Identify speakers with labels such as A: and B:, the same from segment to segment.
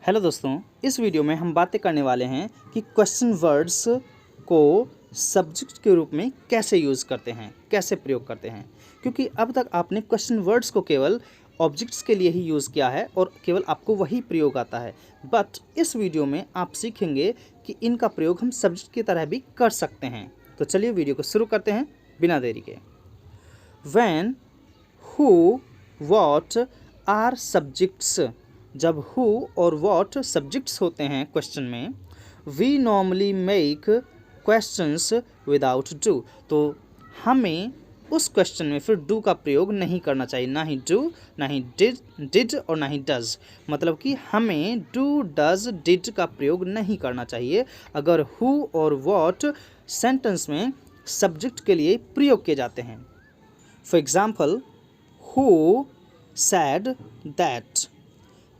A: Hello दोस्तों, इस video में हम बातें करने वाले हैं कि क्वेश्चन वर्ड्स को सब्जेक्ट के रूप में कैसे यूज़ करते हैं, कैसे प्रयोग करते हैं। क्योंकि अब तक आपने क्वेश्चन वर्ड्स को केवल ऑब्जेक्ट्स के लिए ही यूज़ किया है और केवल आपको वही प्रयोग आता है। बट इस वीडियो में आप सीखेंगे कि इनका प्रयोग हम सब्जेक्ट की तरह भी कर सकते हैं। तो चलिए वीडियो को शुरू करते हैं बिना देरी के। When, who, what are subjects. जब हु और व्हाट सब्जेक्ट्स होते हैं क्वेश्चन में, we normally make questions without do. तो हमें उस क्वेश्चन में फिर डू का प्रयोग नहीं करना चाहिए, ना ही डू, ना ही डिड और ना ही डज। मतलब कि हमें डू, डज, डिड का प्रयोग नहीं करना चाहिए अगर हु और व्हाट सेंटेंस में सब्जेक्ट के लिए प्रयोग किए जाते हैं। For example, who said that.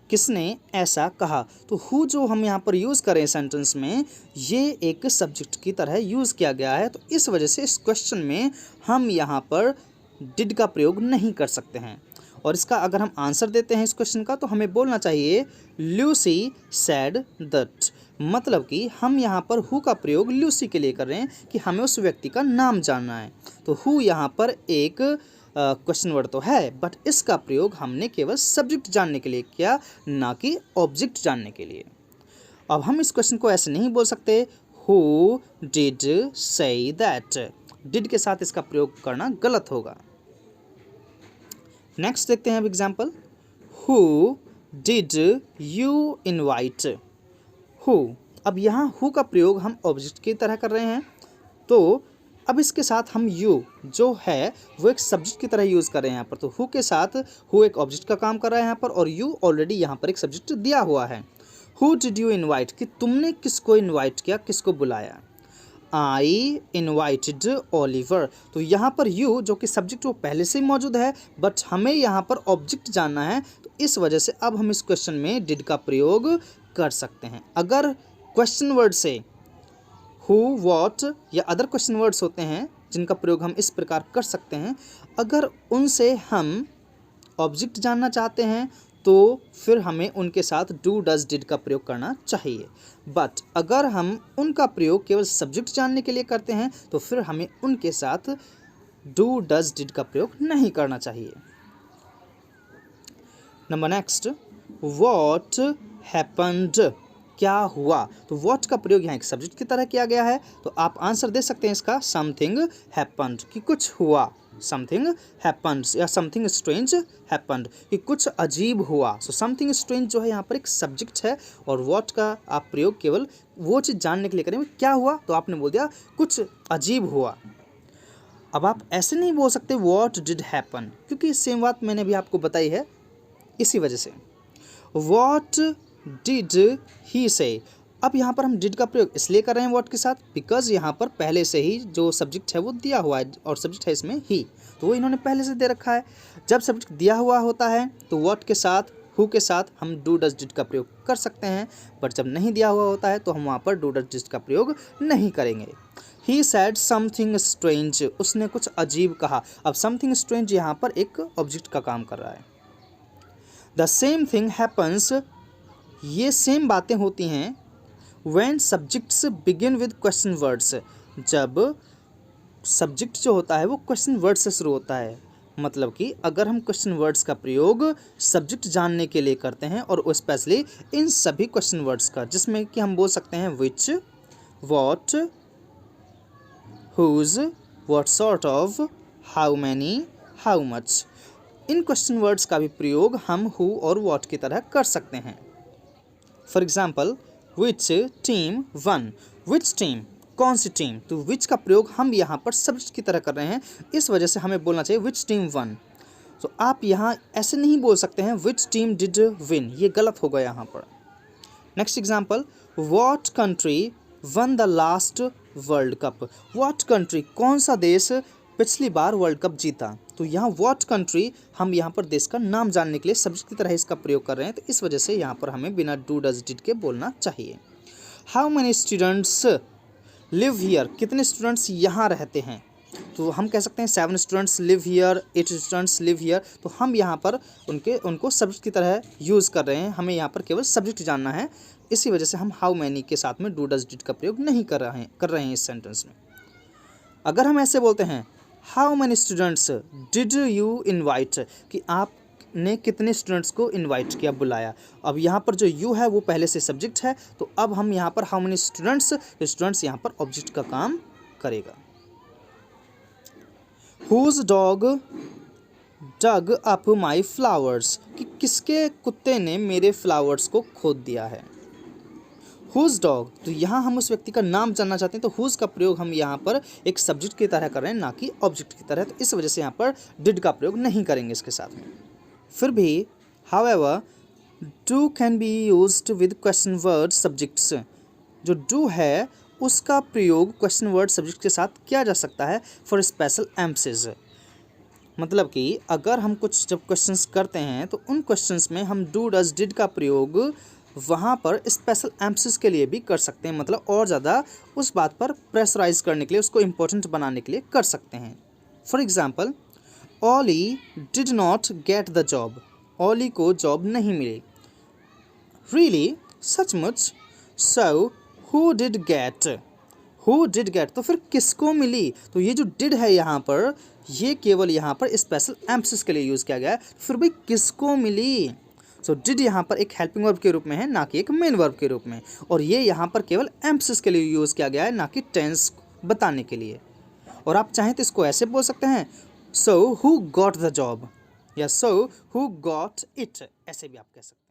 A: किसने ऐसा कहा। तो हु जो हम यहाँ पर यूज़ करें सेंटेंस में, ये एक सब्जेक्ट की तरह यूज़ किया गया है। तो इस वजह से इस क्वेश्चन में हम यहाँ पर डिड का प्रयोग नहीं कर सकते हैं। और इसका अगर हम आंसर देते हैं इस क्वेश्चन का, तो हमें बोलना चाहिए लूसी सैड दैट। मतलब कि हम यहाँ पर हु का प्रयोग लूसी के लिए कर रहे हैं कि हमें उस व्यक्ति का नाम जानना है। तो हु यहाँ पर एक क्वेश्चन वर्ड तो है, बट इसका प्रयोग हमने केवल सब्जेक्ट जानने के लिए किया, ना कि ऑब्जेक्ट जानने के लिए। अब हम इस क्वेश्चन को ऐसे नहीं बोल सकते who did say that. Did के साथ इसका प्रयोग करना गलत होगा। नेक्स्ट देखते हैं अब example, who did you invite. Who, अब यहाँ हु का प्रयोग हम ऑब्जेक्ट की तरह कर रहे हैं। तो अब इसके साथ हम यू जो है वो एक सब्जेक्ट की तरह यूज़ कर रहे हैं यहाँ पर। तो हु के साथ हु एक ऑब्जेक्ट का काम कर रहा है यहाँ पर, और यू ऑलरेडी यहाँ पर एक सब्जेक्ट दिया हुआ है। हु डिड यू इनवाइट, कि तुमने किसको इनवाइट किया, किसको बुलाया। आई इनवाइटेड ओलिवर। तो यहाँ पर यू जो कि सब्जेक्ट वो पहले से ही मौजूद है, बट हमें यहाँ पर ऑब्जेक्ट जानना है। तो इस वजह से अब हम इस क्वेश्चन में डिड का प्रयोग कर सकते हैं। अगर क्वेश्चन वर्ड से हु, व्हाट या अदर क्वेश्चन वर्ड्स होते हैं जिनका प्रयोग हम इस प्रकार कर सकते हैं, अगर उनसे हम ऑब्जेक्ट जानना चाहते हैं तो फिर हमें उनके साथ डू, डज, डिड का प्रयोग करना चाहिए। बट अगर हम उनका प्रयोग केवल सब्जेक्ट जानने के लिए करते हैं तो फिर हमें उनके साथ डू, डज, डिड का प्रयोग नहीं करना चाहिए। नंबर नेक्स्ट, व्हाट हैपेंड, क्या हुआ। तो व्हाट का प्रयोग यहाँ एक सब्जेक्ट की तरह किया गया है। तो आप आंसर दे सकते हैं इसका समथिंग हैपेंड, कि कुछ हुआ। समथिंग हैपेंड या समथिंग स्ट्रेंज हैपेंड, कि कुछ अजीब हुआ। सो समथिंग स्ट्रेंज जो है यहाँ पर एक सब्जेक्ट है, और व्हाट का आप प्रयोग केवल वो चीज़ जानने के लिए करेंगे। क्या हुआ, तो आपने बोल दिया कुछ अजीब हुआ। अब आप ऐसे नहीं बोल सकते व्हाट डिड हैपन, क्योंकि सेम बात मैंने भी आपको बताई है। इसी वजह से व्हाट डिड ही से, अब यहाँ पर हम डिड का प्रयोग इसलिए कर रहे हैं व्हाट के साथ, बिकॉज यहाँ पर पहले से ही जो सब्जेक्ट है वो दिया हुआ है, और सब्जेक्ट है इसमें ही, तो वो इन्होंने पहले से दे रखा है। जब सब्जेक्ट दिया हुआ होता है तो व्हाट के साथ, हु के साथ हम डू, डज, डिड का प्रयोग कर सकते हैं। बट जब नहीं दिया हुआ होता है तो हम वहाँ पर डू, डज, डिड का प्रयोग नहीं करेंगे। ही सैड समथिंग स्ट्रेंज, उसने कुछ अजीब कहा। अब समथिंग स्ट्रेंज यहाँ पर एक ऑब्जेक्ट का काम कर रहा है। द सेम थिंग हैपन्स, ये सेम बातें होती हैं when subjects begin with question words, जब सब्जेक्ट जो होता है वो क्वेश्चन वर्ड से शुरू होता है। मतलब कि अगर हम क्वेश्चन वर्ड्स का प्रयोग सब्जेक्ट जानने के लिए करते हैं, और स्पेशली इन सभी क्वेश्चन वर्ड्स का, जिसमें कि हम बोल सकते हैं which, what, whose, what sort of, how many, how much. इन क्वेश्चन वर्ड्स का भी प्रयोग हम हु और व्हाट की तरह कर सकते हैं। For example, which team one. Which team, कौन सी टीम। तो विच का प्रयोग हम यहाँ पर सब्जेक्ट की तरह कर रहे हैं, इस वजह से हमें बोलना चाहिए विच टीम वन। तो आप यहाँ ऐसे नहीं बोल सकते हैं विच टीम डिड विन, ये गलत होगा यहाँ पर। Next example, what country one the last world cup. What country, कौन सा देश पिछली बार वर्ल्ड कप जीता। तो यहाँ व्हाट कंट्री हम यहाँ पर देश का नाम जानने के लिए सब्जेक्ट की तरह इसका प्रयोग कर रहे हैं। तो इस वजह से यहाँ पर हमें बिना डू, डज, डिड के बोलना चाहिए। How many students live here, कितने स्टूडेंट्स यहाँ रहते हैं। तो हम कह सकते हैं 7 students live here, 8 students live here. तो हम यहाँ पर उनको सब्जेक्ट की तरह यूज़ कर रहे हैं, हमें यहाँ पर केवल सब्जेक्ट जानना है। इसी वजह से हम हाउ मैनी के साथ में डू डज डिड का प्रयोग नहीं कर रहे हैं इस सेंटेंस में। अगर हम ऐसे बोलते हैं how many students did you invite, कि आपने कितने स्टूडेंट्स को इन्वाइट किया, बुलाया। अब यहाँ पर जो यू है वो पहले से सब्जेक्ट है, तो अब हम यहाँ पर हाउ मैनी स्टूडेंट्स, तो स्टूडेंट्स यहाँ पर ऑब्जेक्ट का काम करेगा। Whose dog dug up my flowers, कि किसके कुत्ते ने मेरे फ्लावर्स को खोद दिया है। Whose dog, तो यहाँ हम उस व्यक्ति का नाम जानना चाहते हैं, तो whose का प्रयोग हम यहाँ पर एक सब्जेक्ट की तरह कर रहे हैं, ना कि ऑब्जेक्ट की तरह। तो इस वजह से यहाँ पर did का प्रयोग नहीं करेंगे इसके साथ में। फिर भी however do can be used with question word subjects, जो do है उसका प्रयोग क्वेश्चन वर्ड सब्जेक्ट के साथ किया जा सकता है फॉर स्पेशल एम्फेसिस। मतलब कि अगर हम कुछ जब क्वेश्चंस करते हैं तो उन क्वेश्चंस में हम डू डज डिड का प्रयोग वहाँ पर स्पेशल एम्फेसिस के लिए भी कर सकते हैं, मतलब और ज़्यादा उस बात पर प्रेशराइज करने के लिए, उसको इम्पोर्टेंट बनाने के लिए कर सकते हैं। For example, Olly did not get the job, Olly को जॉब नहीं मिली। रियली, सचमुच। So who did get, who did get, तो फिर किसको मिली। तो ये जो डिड है यहाँ पर, ये केवल यहाँ पर स्पेशल एम्फेसिस के लिए यूज़ किया गया है। फिर भाई किसको मिली, सो डिड यहाँ पर एक हेल्पिंग वर्ब के रूप में है, ना कि एक मेन वर्ब के रूप में। और ये यहाँ पर केवल एम्फेसिस के लिए यूज़ किया गया है, ना कि टेंस बताने के लिए। और आप चाहें तो इसको ऐसे बोल सकते हैं, so who got the job, या सो हु गॉट इट, ऐसे भी आप कह सकते हैं।